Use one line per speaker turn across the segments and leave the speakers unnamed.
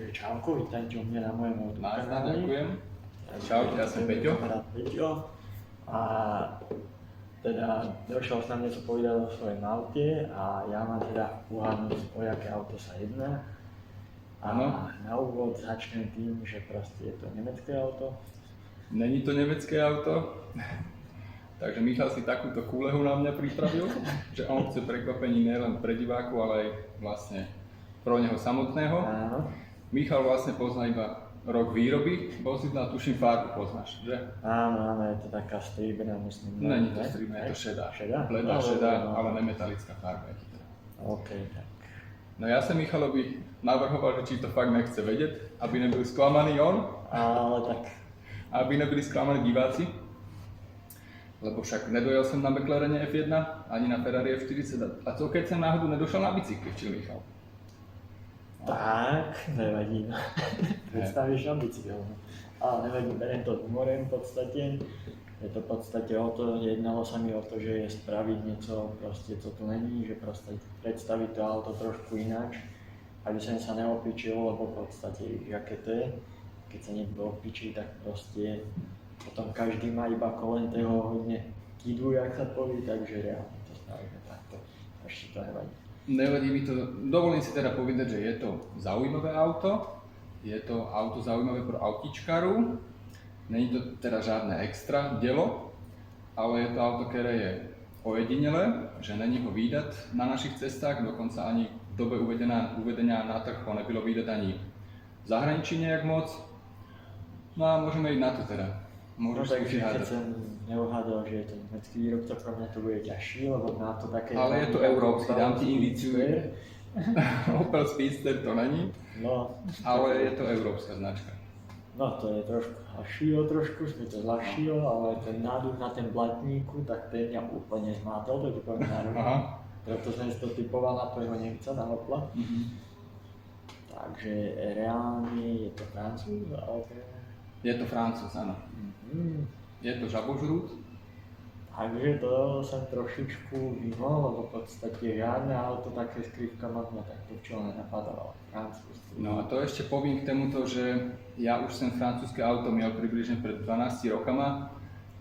Takže čauko, vítajte u mňa na mojom
Nazdar, ďakujem. Čaute, ja som Peťo.
A teda došiel som niečo povedať o svojom aute a ja mám teda uhádnuť, o jaké auto sa jedná. A na úvod začnem tým, že proste je to nemecké auto.
Není to nemecké auto, takže Michal si takúto kúlehu na mňa pripravil, že on chce prekvapení nielen pre diváku, ale aj vlastne pro neho samotného.
Áno.
Michal vlastne pozná iba rok výroby vozidla, tuším farbu poznáš, že?
Áno, je to taká strieborná, myslím.
Není to strieborná, je to šedá. Bledá šedá, ale nemetalická farba je to teda.
OK, tak.
No ja som Michalovi navrhoval, že či to fakt nechce vedieť, aby nebyl sklamaný on.
Ale tak.
Aby nebyli sklamaní diváci. Lebo však nedojel som na McLarene F1, ani na Ferrari F40. A co keď som náhodou nedošel na bicykli, včil Michal?
Tak, nevadí. Predstavíš na bicykel. Ale nevadí, beriem to humorem v podstate. Je to v podstate o to, jednalo sa mi o to, že je spraviť niečo, proste co tu není, že proste predstaviť to auto trošku ináč, aby som sa neopičil, lebo v podstate víš, aké to je. Keď sa niekto opičí, tak proste potom každý má iba kolem toho hodne kidu, jak sa povie, takže reálne to spravíme takto. Ešte to nevadí.
Nevadí mi to, dovolím si teda povedať, že je to zaujímavé auto. Je to auto zaujímavé pro autičkaru. Není to teda žiadne extra dielo, ale je to auto, ktoré je ojedinelé, že není ho výdať na našich cestách, dokonca ani v dobe uvedenia na trh ho nebylo výdať ani v zahraničí nejak moc. No a môžeme ísť na to teda.
No takže keď som neuhádal, že je to nemecký výrobca, pro mňa to bude ťažší, lebo má to také...
Ale je to európsky, dám ti indíciu. Opel Speedster to není,
no,
ale je to európska značka.
No to je trošku mi to zľahšilo, ale ten náduk na ten blatníku, tak ten mňa úplne zmátol, to ti poviem národne. Preto som si to typoval na tvojho Nemca, na Opla. Takže reálne je to Francúz, ale...
Je to Francúz, áno. Je to žabožrút.
Takže to som trošičku vymol, lebo v podstate žiadne auto také s krivkama ma takto čo nenapadalo. Francúz.
No a to ešte poviem k tomuto, že ja už som francúzske auto miel približne pred 12 rokama.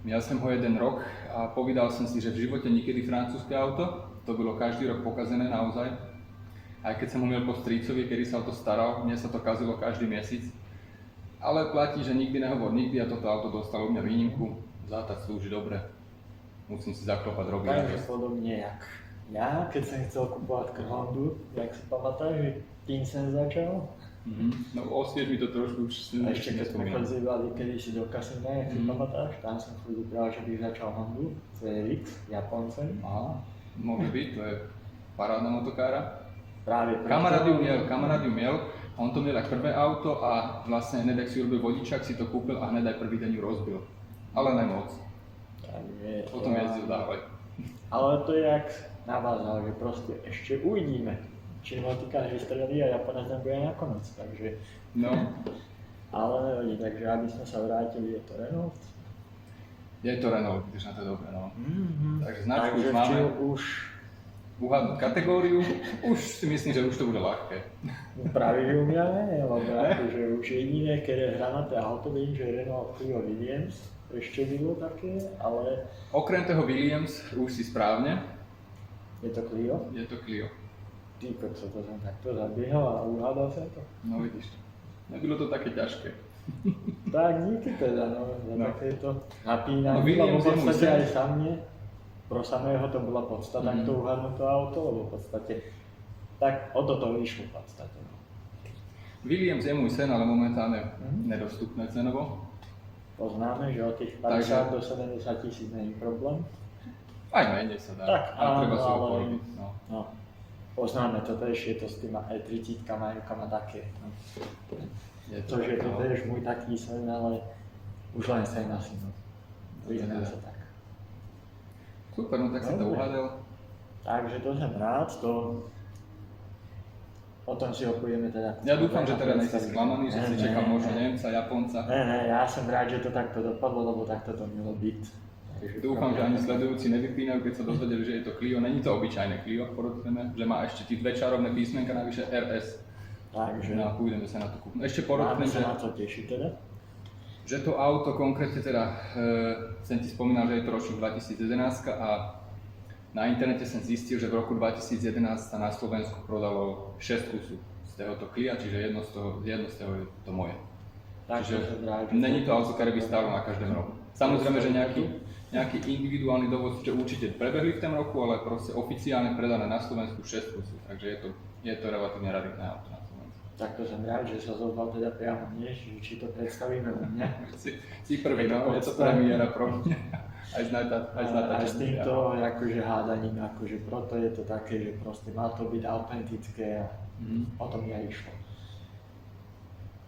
Miel som ho 1 rok a povedal som si, že v živote nikedy francúzske auto. To bolo každý rok pokazené naozaj. Aj keď som ho miel po strýcovi, kedy sa o to staral, mne sa to kazilo každý mesiac. Ale platí, že nikdy nehovor nikdy a toto auto dostalo u mňa výnimku. Zátať slúži dobre. Musím si zaklopať robiť.
Takže podobne jak ja, keď som chcel kupovať Hondu, jak si pamätáš, že tým som začal.
No osviež mi to trošku už si
ešte keď sme chodívali kedysi do kasína, jak si pamätáš, tam som chodil práve, že bych začal Hondu, CRX, Japoncem.
Aha, môže byť, to je parádna motokára.
Práve
Kamarát ju miel, on to miel ako prvé auto a vlastne hned, ak si urobil vodičák, si to kúpil a hned aj prvý deň ju rozbil. Ale nemoc.
Takže,
potom jazdil ďalej.
Ale to je jak navázal, že proste ešte uvidíme. Či motika nevystrelí a Japonec nebude nakoniec, takže...
No.
Ale nevadí, takže aby sme sa vrátili, je to Renault.
Je to Renault, když na to dobre, no. Takže značku už máme.
Už
uhádnuť kategóriu, už si myslím, že už to bude ľahké.
Práve že u mňa nie, lebo akože už jediné, ktoré hranaté auto, viem, že Renault Clio Williams ešte bylo také, ale...
Okrem toho Williams, už si správne.
Je to Clio?
Je to Clio.
Ty kokso, to som takto zabiehal a uhádal som to.
No vidíš, nebylo to také ťažké.
Tak díky teda, no, za takéto napínanie,
Williams
lebo v podstate
je
aj sa mne. Pro samého to bola podstata, to uhádnuť to auto, lebo v podstate tak o toto vyšlo v podstate. No.
Williams je môj sen, ale momentálne nedostupné cenovo.
Poznáme, že od tých 50 do 70 tisíc nie je problém.
Aj menej sa dá,
tak,
ale treba si ho porobiť.
No. Poznáme to tiež, je to s tými E30-kama také. No. To je tiež môj taký sen, ale už len sen asi. No. Vyzná sa tak.
Super, no tak si to uhádal.
Takže to som rád, to... O tom si opojeme teda...
Ja dúfam, že teda nejsi sklamaný, že si čakal možno Nemca, Japonca.
Ne, ja som rád, že to takto dopadlo, lebo takto to mielo byť.
Dúfam, že ani sledujúci nevypínajú, keď sa dozvedeli, že je to Clio. Není to obyčajné Clio, podotkneme, že má ešte tie dve čarovné písmenka, navyše RS.
Takže
No a pôjdeme sa na to kúpiť. Ešte
máme
podotknem,
sa
že,
na to tešiť teda.
že to auto konkrétne teda, som ti spomínal, že je to ročník 2011 a na internete som zistil, že v roku 2011 sa na Slovensku prodalo 6 kusov z tohoto Clia, čiže jedno z toho je to moje.
Tak
Čiže
to sa zdá, že
není to auto, ktoré by stálo na každém roku. Samozrejme, že nejaký individuálny dovod, že určite prebehli v tom roku, ale proste oficiálne predané na Slovensku 6 kusov, takže je to relatívne raritné auto na Slovensku.
Tak to som rád, že sa zobral teda priamo mne, či to predstavíme u mňa.
Si prvý, no, je to premiéra pro mňa. Aj z
Aj s týmto akože hádaním, akože proto je to také, že proste má to byť autentické a o tom ja išlo.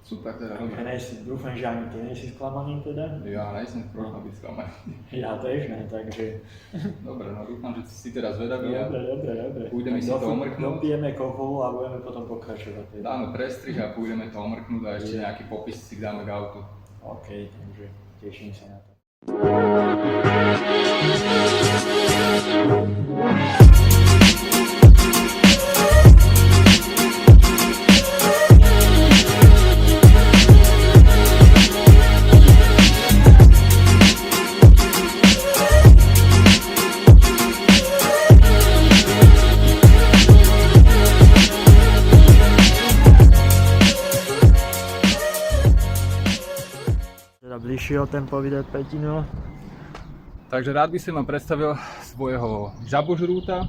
Super, teda
Takže dúfam, že ani ty nejsi sklamaný teda.
Ja nejsem proti byť sklamaný.
Ja tiež ne, takže...
Dobre, no dúfam, že si teraz vedavý a
Dobre.
pôjdeme si to omrknúť.
Dopijeme kovu a budeme potom pokračovať. Teda.
Dáme prestrih a pôjdeme to omrknúť a ešte nejaký popis si dáme k autu.
OK, takže teším sa na to. Bližšie o ten povedať Petino.
Takže rád by som vám predstavil svojho žabožrúta.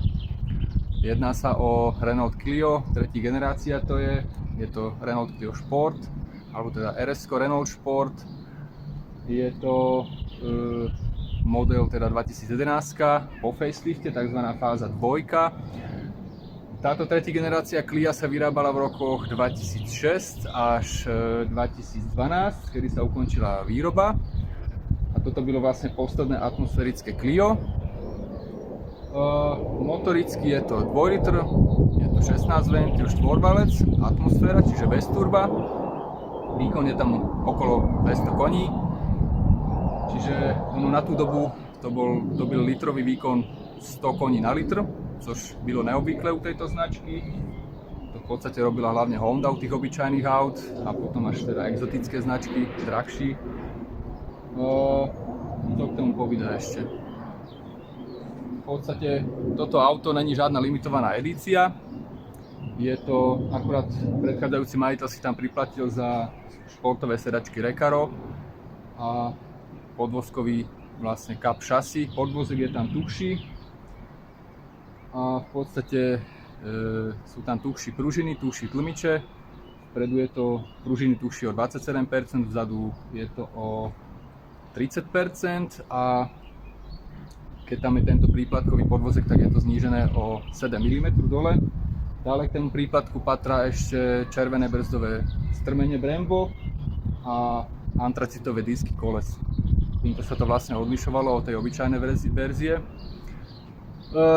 Jedná sa o Renault Clio, 3. generácia to je. Je to Renault Clio Sport, alebo teda RS Renault Sport. Je to model teda 2011 po facelifte, tzv. Fáza 2. Táto 3. generácia Clio sa vyrábala v rokoch 2006 až 2012, kedy sa ukončila výroba. A toto bylo vlastne posledné atmosférické Clio. Motoricky je to 2 litr, je to 16 ventil, 4-valec, atmosféra, čiže bez turba. Výkon je tam okolo 200 koní. Čiže na tú dobu to byl litrový výkon 100 koní na litr, což bylo neobvyklé u tejto značky. To v podstate robila hlavne Honda u tých obyčajných aut a potom až teda exotické značky, drahší. Co k tomu povedať ešte? V podstate toto auto není žiadna limitovaná edícia. Je to akurát predchádzajúci majiteľ si tam priplatil za športové sedačky Recaro a podvozkový vlastne Cup šasy. Podvozek je tam tuhší. A v podstate sú tam tuhší pružiny, tuhší tlmiče. Vpredu je to pružiny tuhší o 27%, vzadu je to o 30% a keď tam je tento príplatkový podvozek, tak je to znížené o 7 mm dole. Ďalej k tomu príplatku patrá ešte červené brzdové strmenie Brembo a antracitové disky koles. Týmto sa to vlastne odlišovalo od tej obyčajnej verzie.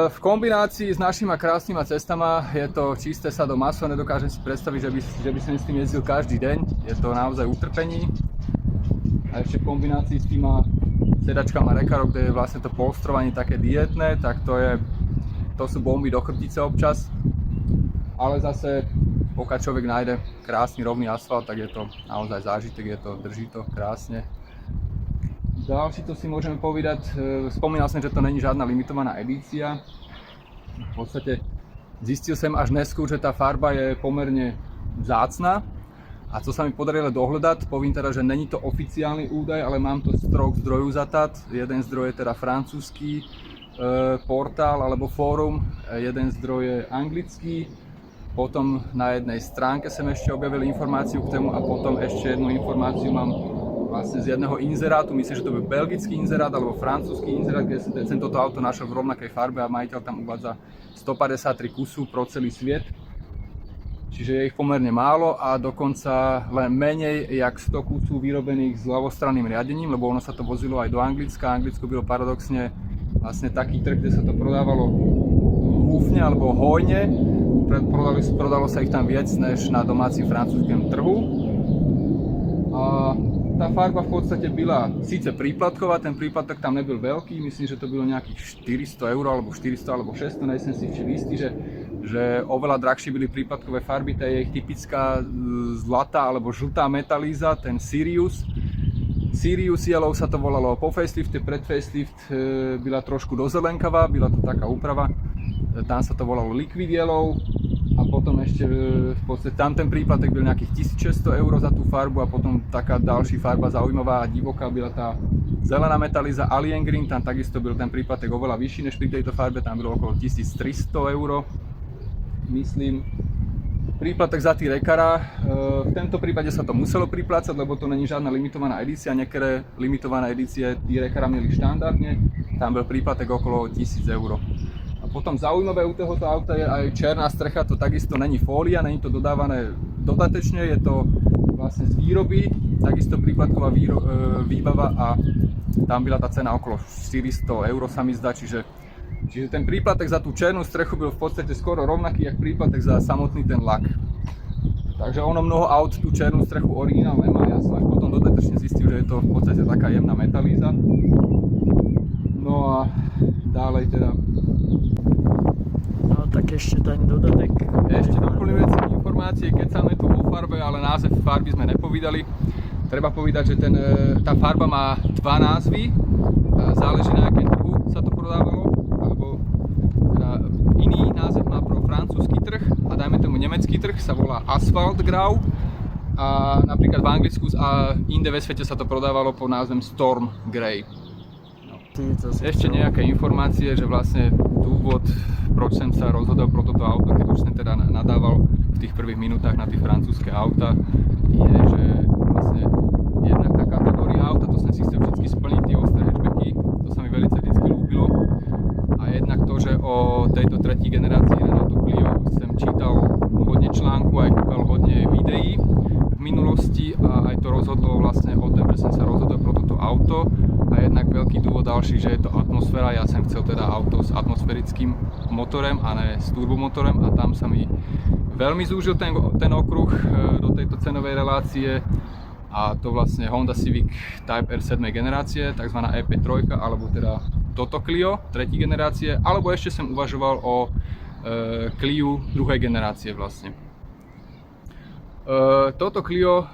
V kombinácii s našimi krásnymi cestama je to čisté sado maso, nedokážem si predstaviť, že by som s tým jezdil každý deň, je to naozaj utrpení. A ešte v kombinácii s týma sedačkama Recaro, kde je vlastne to polstrovanie také dietné, tak to sú bomby do chrbtice občas. Ale zase, pokiaľ človek nájde krásny rovný asfalt, tak je to naozaj zážitek, drží to krásne. Ďalší to si môžeme povedať, spomínal som, že to není žiadna limitovaná edícia. V podstate zistil som až neskôr, že tá farba je pomerne vzácna. A co sa mi podarilo dohľadať, poviem teda, že není to oficiálny údaj, ale mám to z 3 zdrojov zatat. Jeden zdroj je teda francúzsky portál alebo fórum, jeden zdroj je anglický. Potom na jednej stránke som ešte objavil informáciu k tomu a potom ešte jednu informáciu mám vlastne z jedného inzerátu, myslím, že to byl belgický inzerát alebo francúzsky inzerát, kde som toto auto našiel v rovnakej farbe a majiteľ tam uvádza 153 kusov pro celý sviet. Čiže je ich pomerne málo a dokonca len menej jak 100 kusov vyrobených s ľavostranným riadením, lebo ono sa to vozilo aj do Anglicka. Anglicko bylo paradoxne vlastne taký trh, kde sa to prodávalo húfne alebo hojne. Prodalo sa ich tam viac než na domácim francúzskom trhu. A tá farba v podstate byla síce príplatková, ten príplatok tam nebyl veľký, myslím, že to bylo nejakých 400 € alebo 400 alebo 600, nejsem si istý, že že oveľa drahšie byli prípadkové farby, to je ich typická zlatá alebo žltá metalíza, ten Sirius. Sirius Yellow sa to volalo po facelifte, pred facelift byla trošku dozelenkavá, byla to taká úprava, tam sa to volalo Liquid Yellow a potom ešte v podstate tam ten príplatek byl nejakých 1600 € za tú farbu a potom taká ďalší farba zaujímavá a divoká byla tá zelená metalíza Alien Green, tam takisto byl ten príplatek oveľa vyšší než pri tejto farbe, tam bylo okolo 1300 €, myslím. Príplatek za tý Rekara, v tomto prípade sa to muselo priplácať, lebo to není žiadna limitovaná edícia, niektoré limitované edície tý Rekara mieli štandardne, tam byl príplatek okolo 1000 €. A potom zaujímavé u tohoto auta je aj černá strecha, to takisto není fólia, není to dodávané dodatečne, je to vlastne z výroby, takisto príplatková výbava a tam byla tá cena okolo 400 € sa mi zdá, čiže ten príplatek za tú černú strechu byl v podstate skoro rovnaký jak príplatek za samotný ten lak. Takže ono mnoho aut tú černú strechu originál nemá, ja som až potom dodatečne zistil, že je to v podstate taká jemná metalíza. No a ďalej teda.
No tak ešte ten dodatek.
Ešte doplňujúce informácie, keď sa tu o farbe, ale název farby sme nepovídali. Treba povedať, že tá farba má dva názvy, záleží na akém trhu sa to prodávalo, alebo teda iný název má pro francúzsky trh a dajme tomu nemecký trh sa volá Asphalt Grau a napríklad v Anglicku a inde ve svete sa to prodávalo pod názvem Storm Grey. Ešte nejaké informácie, že vlastne dôvod, proč som sa rozhodol pro toto auto, keď už som teda nadával v tých prvých minútach na tie francúzske auta, je, že vlastne jednak tá kategória auta, to som si chcel vždy splniť, tie ostré hatchbacky, to sa mi veľmi vždy ľúbilo. A jednak to, že o tejto tretí generácii Renaultu Clio som čítal hodne článku, aj kúkal hodne videí v minulosti a aj to rozhodlo vlastne o tom, že som sa rozhodol pro toto auto. A jednak veľký dôvod ďalší, že je to atmosféra, ja som chcel teda auto s atmosférickým motorem a ne s turbomotorem a tam sa mi veľmi zúžil ten okruh do tejto cenovej relácie a to vlastne Honda Civic Type R 7 generácie, tzv. EP3 alebo teda toto Clio 3. generácie, alebo ešte som uvažoval o Cliu 2. generácie vlastne. Toto Clio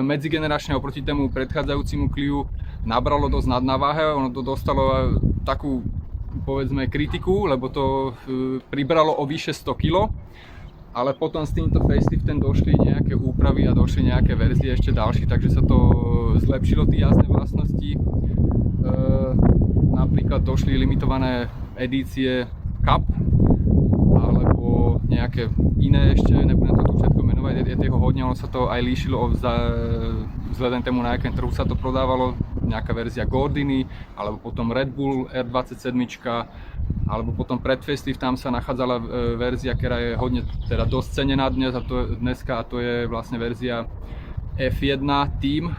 medzigeneračne oproti tému predchádzajúcimu Cliu nabralo dosť nadnávahe, ono to dostalo takú, povedzme, kritiku, lebo to pribralo o vyše 100 kg, ale potom s týmto faceliftem došli nejaké úpravy a došli nejaké verzie ešte ďalší, takže sa to zlepšilo tie jazdné vlastnosti. Napríklad došli limitované edície Cup, alebo nejaké iné ešte, nebudem to tu všetko menovať, je toho hodne, ono sa to aj líšilo vzhľadom tomu, na akém trhu sa to prodávalo, nejaká verzia Gordiny, alebo potom Red Bull R27, alebo potom pred facelift tam sa nachádzala verzia, ktorá je hodne teda dosť cenená dneska a to je vlastne verzia F1 Team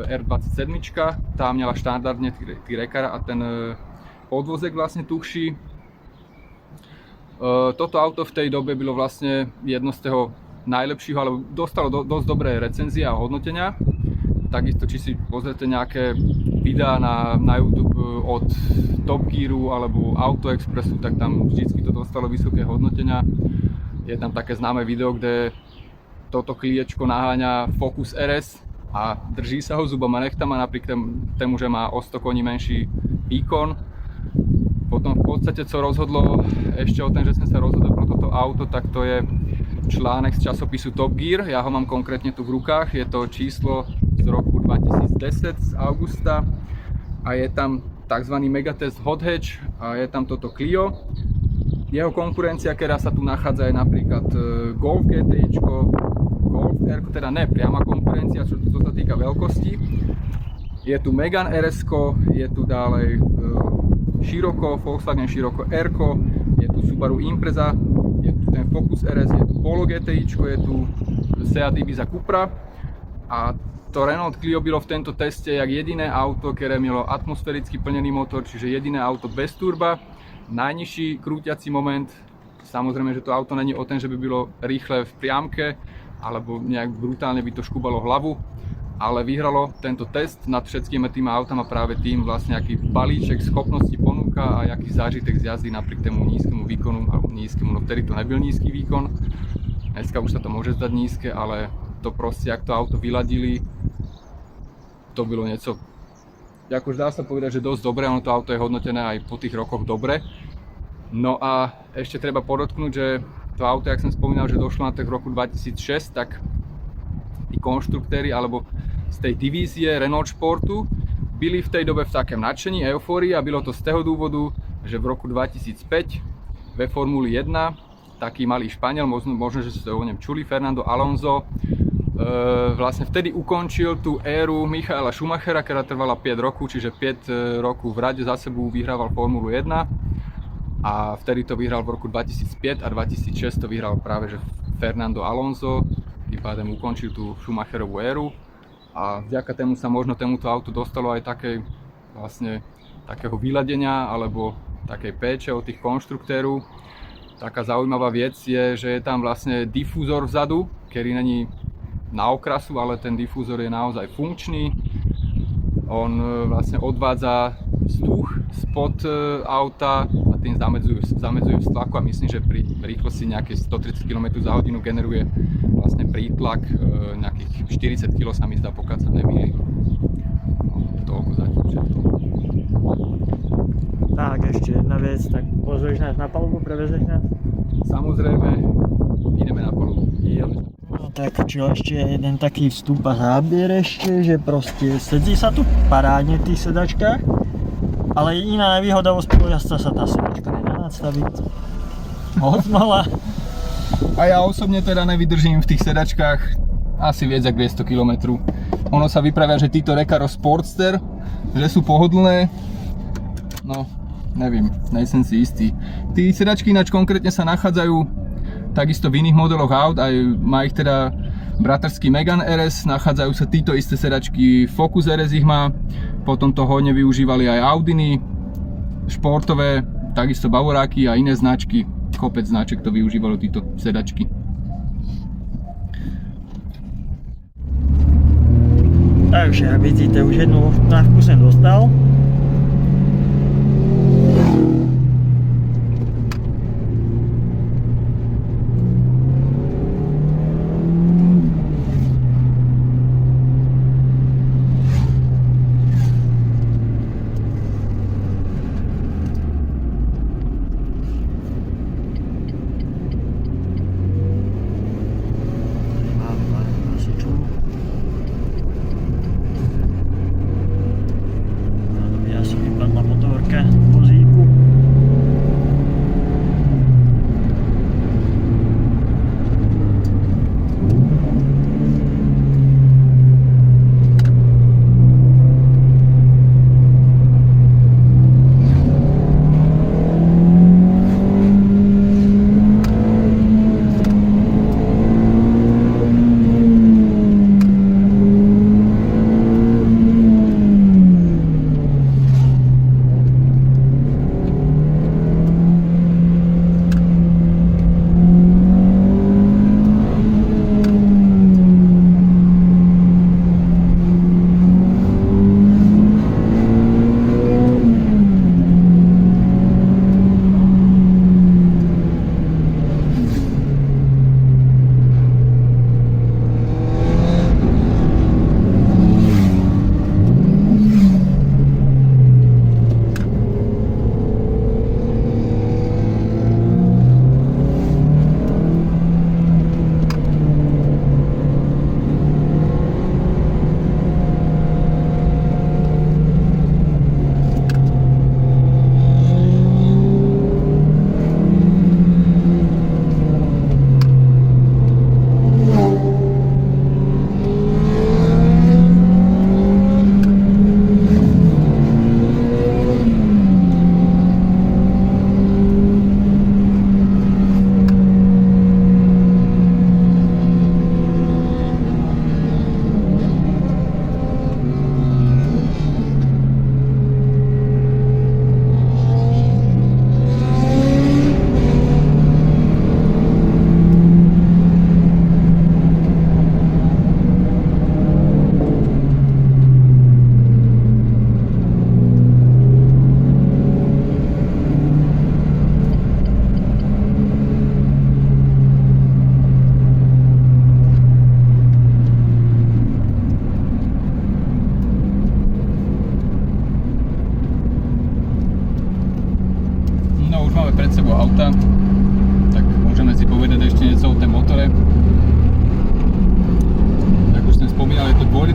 R27, tá měla štandardne ty Rekara a ten podvozek vlastne tuhší. Toto auto v tej dobe bylo vlastne jedno z toho najlepšího, alebo dostalo dosť dobré recenzie a hodnotenia. Takisto, či si pozrite nejaké videá na YouTube od Top Gearu alebo Auto Expressu, tak tam vždycky to dostalo vysoké hodnotenia. Je tam také známe video, kde toto Cliečko naháňa Focus RS a drží sa ho zubom a nechtama napriek tomu, že má o 100 koní menší výkon. Potom v podstate, co rozhodlo ešte o tom, že som sa rozhodol pro toto auto, tak to je článek z časopisu Top Gear. Ja ho mám konkrétne tu v rukách, je to číslo z roku 2010 z augusta a je tam tzv. Megatest Hot Hatch a je tam toto Clio. Jeho konkurencia, ktorá sa tu nachádza, je napríklad Golf GTIčko, Golf R, teda ne priama konkurencia, čo sa týka veľkosti. Je tu Megane RS, je tu ďalej Scirocco, Volkswagen Scirocco R, je tu Subaru Impreza, je tu ten Focus RS, je tu Polo GTIčko, je tu Seat Ibiza Cupra a to Renault Clio bylo v tento teste jak jediné auto, ktoré mělo atmosféricky plnený motor, čiže jediné auto bez turba, najnižší krúťací moment. Samozrejme, že to auto není o tom, že by bylo rýchle v priamke alebo nejak brutálne by to škúbalo hlavu, ale vyhralo tento test nad všetkými tými autama práve tým vlastne, aký balíček schopnosti ponúka roka a jaký zážitek z jazdy napriek tému nízkemu výkonu, alebo nízkemu, no vtedy to nebyl nízky výkon. Dneska už sa to môže zdať nízke, ale to proste, jak to auto vyladili, to bylo niečo, akože dá sa povedať, že dosť dobré, ono to auto je hodnotené aj po tých rokoch dobre. No a ešte treba podotknúť, že to auto, jak som spomínal, že došlo na trh v roku 2006, tak tí konštruktéri alebo z tej divízie Renault Sportu byli v tej dobe v takém nadšení, eufórii a bylo to z toho dôvodu, že v roku 2005 ve Formuli 1 taký malý Španiel, možno že ste o ňom čuli, Fernando Alonso, vlastne vtedy ukončil tú éru Michaela Schumachera, ktorá trvala 5 rokov, čiže 5 rokov v rade za sebou vyhrával Formulu 1 a vtedy to vyhral v roku 2005 a 2006 to vyhral práve že Fernando Alonso, tým pádem ukončil tú Schumacherovú éru a vďaka tému sa možno tomuto autu dostalo aj takého vyladenia alebo takej péče od tých konštruktérov. Taká zaujímavá vec je, že je tam vlastne difúzor vzadu, ktorý není na okrasu, ale ten difúzor je naozaj funkčný. On vlastne odvádza vzduch spod auta a tým zamedzuje tlaku a myslím, že pri rýchlosti nejakej 130 km za hodinu generuje vlastne prítlak nejakých 40 kg, sa mi zdá, pokiaľ sa nemýlim. No, toľko zatiaľ všetko.
Tak, ešte jedna vec, tak pozrieš nás na palubu, prevezeš nás?
Samozrejme, ideme na palubu.
No tak čo, ešte jeden taký vstup a zábier ešte, že proste sedí sa tu parádne v tých sedačkách, ale jediná nevýhoda u spolujazca sa tá sedačka nedá nadstaviť od znova.
A ja osobne teda nevydržím v tých sedačkách asi viac ako 200 km. Ono sa vypravia, že títo Recaro Sportster, že sú pohodlné, no neviem, nejsem si istý. Tí sedačky ináč konkrétne sa nachádzajú takisto v iných modeloch aut, aj má ich teda bratrský Megane RS, nachádzajú sa títo isté sedačky, Focus RS ich má, potom to hodne využívali aj Audiny, športové, takisto Bavoráky a iné značky, kopec značek to využívalo títo sedačky.
Takže vidíte, už jednu návku som dostal.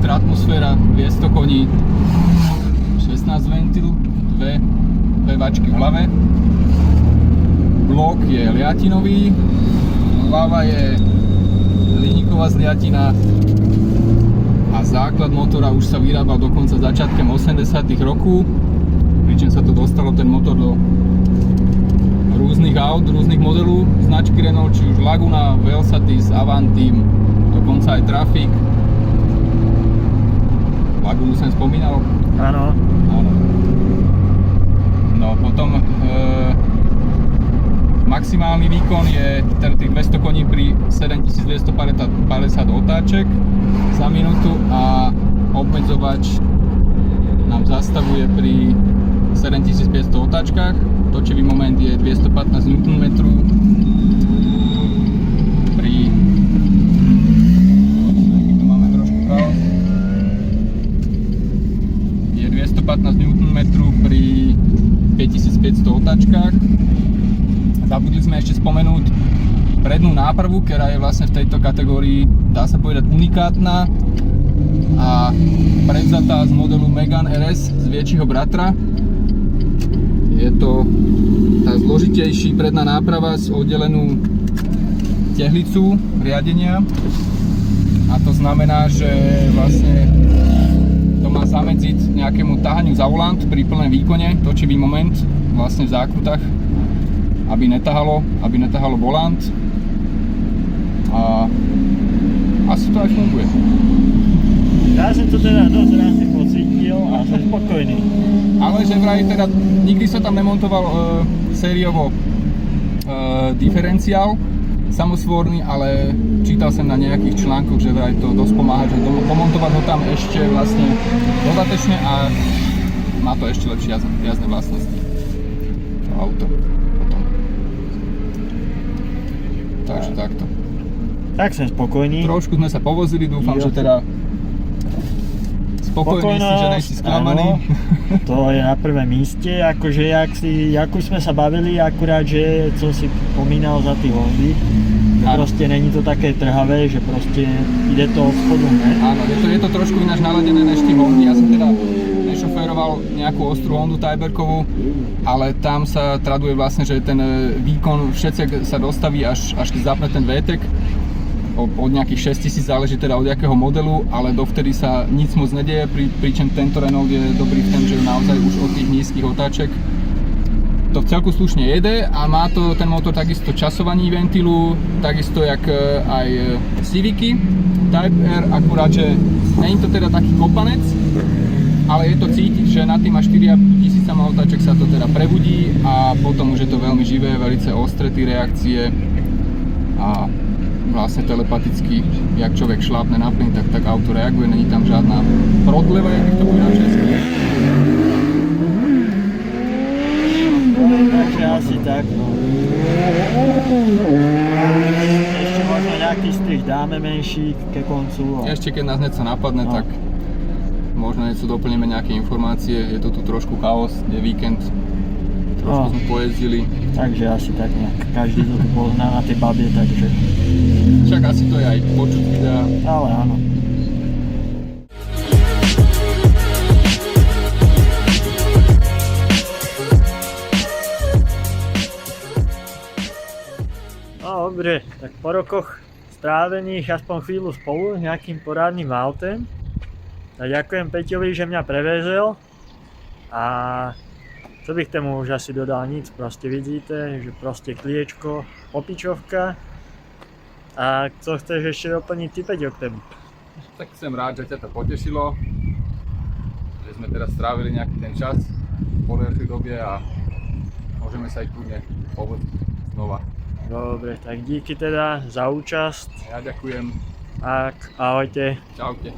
Vnútra atmosféra 200 koní, 16 ventil, dve vačky v hlave. Blok je liatinový, hlava je hliníková zliatina a základ motora už sa vyrábal dokonca začiatkom 80. rokov, pričom sa to dostalo ten motor do rôznych aut, rôznych modelov značky Renault, či už Laguna, Velsatis, Avantim, dokonca aj Traffic. Lagunu som spomínal?
Áno.
Áno. No potom maximálny výkon je teda tých 200 koní pri 7250 otáček za minútu a obmedzovač nám zastavuje pri 7500 otáčkach. Točivý moment je 215 Nm pri... Tu máme trošku pravo. Je 215 Nm pri 5500 otáčkach. Zabudli sme ešte spomenúť prednú nápravu, ktorá je vlastne v tejto kategórii, dá sa povedať, unikátna a prevzatá z modelu Megane RS z väčšieho bratra. Je to tá zložitejší predná náprava s oddelenú tehlicu riadenia a to znamená, že vlastne to má zamedziť nejakému tahaniu za volant pri plnom výkone, točivý moment vlastne v zákrutách, aby netahalo volant a asi to aj funguje.
Ja som to teda dosť rád pocítil a som spokojný.
Ale že vraj teda nikdy sa tam nemontoval sériovo diferenciál samosvorný, ale čítal som na nejakých článkoch, že vraj to dosť pomáha, že pomontovať ho tam ešte vlastne dodatečne a má to ešte lepšie jazdné vlastnosti. To auto. Takže takto.
Tak som spokojný.
Trošku sme sa povozili, dúfam, že teda spokojný si, že nejsi sklamaný.
Áno, to je na prvé míste, akože jak už sme sa bavili, akurát, že som si pomínal za tie Hondy, že proste není to také trhavé, že proste ide to od spodu, ne?
Áno, je to trošku ináč naladené než tie Hondy, ja som teda nešoféroval nejakú ostrú Hondu Tajberkovú, ale tam sa traduje vlastne, že ten výkon všetek sa dostaví až keď zapne ten VTEC. Od nejakých 6000 záleží teda od jakého modelu, ale dovtedy sa nic moc nedieje, pričom tento Renault je dobrý v tom, že naozaj už od tých nízkych otáček to v celku slušne jede a má to ten motor takisto časovaní ventilu, takisto jak aj Civicy Type R, akurát, že nie je to teda taký kopanec, ale je to cítiť, že na tým až 4000 otáček sa to teda prebudí a potom už je to veľmi živé, veľmi ostré tie reakcie a vlastne telepaticky, jak človek šlápne na plyn, tak auto reaguje, není tam žiadna prodleva, jak bych to povedal česky.
Takže asi tak, no. Ešte možno nejaký strih dáme menší ke koncu.
Ešte keď nás niečo napadne, tak možno niečo doplníme, nejaké informácie, je to tu trošku chaos, je víkend, trošku sme pojezdili.
Takže asi tak nejak, každý to tu pozná na tej babie, takže...
Však asi to je aj počuť videa.
Ale áno. No dobre, tak po rokoch strávených aspoň chvíľu spolu nejakým porádnym autem. Tak ďakujem Peťovi, že mňa prevezol a čo bych tomu už asi dodal, nic, proste vidíte, že proste kliečko, opičovka. A co chceš ešte doplniť ty, Peťo, k tomu?
Tak som rád, že ťa to potešilo, že sme teraz strávili nejaký ten čas po dlhšej dobe a môžeme sa aj kľudne povodiť znova.
Dobre, tak díky teda za účasť.
Ja ďakujem.
Tak, ahojte.
Čaute.